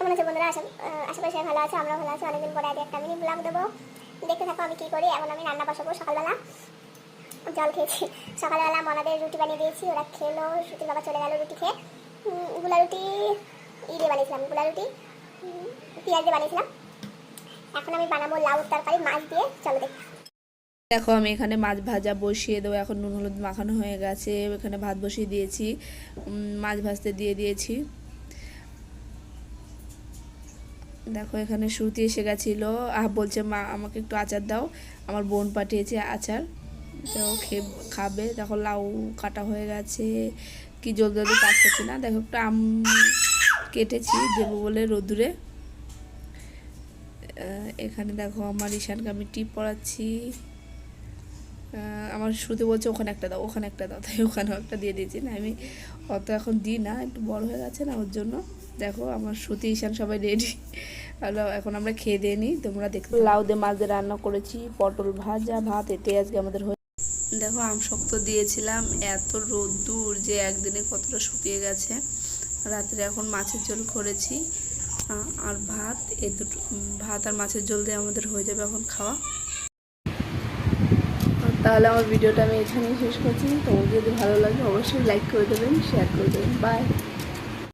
কেমন আছে বন্ধুরা? আশা করি সবাই ভালো আছে, আমরাও ভালো আছি। অনেকদিন পরে আগে একটা মিনি ব্লগ দেবো, দেখতে থাকো আমি কী করি। এখন আমি রান্না বসাবো। সকালবেলা জল খেয়েছি, সকালবেলা মনাদের রুটি বানিয়ে দিয়েছি, ওরা খেলো। সুতির বাবা চলে গেল রুটি খেয়ে। গুলা রুটি দিয়ে বানিয়েছিলাম, গুলা রুটি পেঁয়াজ দিয়ে বানিয়েছিলাম। এখন আমি বানাবো লাউ তরকারি মাছ দিয়ে, চলো দেখি। দেখো আমি এখানে মাছ ভাজা বসিয়ে দেবো, এখন নুন হলুদ মাখানো হয়ে গেছে। এখানে ভাত বসিয়ে দিয়েছি, মাছ ভাজতে দিয়ে দিয়েছি। দেখো এখানে শ্রুতি এসে গেছিলো, বলছে মা আমাকে একটু আচার দাও। আমার বোন পাঠিয়েছে আচার, তো খাবে। দেখো লাউ কাটা হয়ে গেছে, কি জলদি জলদি কাজ করছি না। দেখো একটু আম কেটেছি দেবো বলে রোদুরে। এখানে দেখো আমার ঈশানকে আমি টিপ পড়াচ্ছি। আমার শ্রুতি বলছে ওখানে একটা দাও, ওখানে একটা দাও, তাই ওখানেও একটা দিয়ে দিয়েছি। না আমি অত এখন দিই না, একটু বড় হয়ে গেছে না, ওর জন্য। দেখো আমার শ্রুতি ঈশান সবাই রেডি। এখন আমরা খেয়ে দিয়ে নিই, তোমরা দেখতে। লাউ দিয়ে মাছ দিয়ে রান্না করেছি, পটল ভাজা, ভাত, এটাই আজকে আমাদের হয়ে। দেখো আম শক্ত দিয়েছিলাম, এত রোদ্দুর যে একদিনে কতটা শুকিয়ে গেছে। রাত্রে এখন মাছের ঝোল করেছি আর ভাত, এ দুটো ভাত আর মাছের ঝোল দিয়ে আমাদের হয়ে যাবে এখন খাওয়া। তাহলে আমার ভিডিওটা আমি এখানেই শেষ করছি। তোমাদের যদি ভালো লাগে অবশ্যই লাইক করে দেবেন, শেয়ার করে দেবেন। বাই।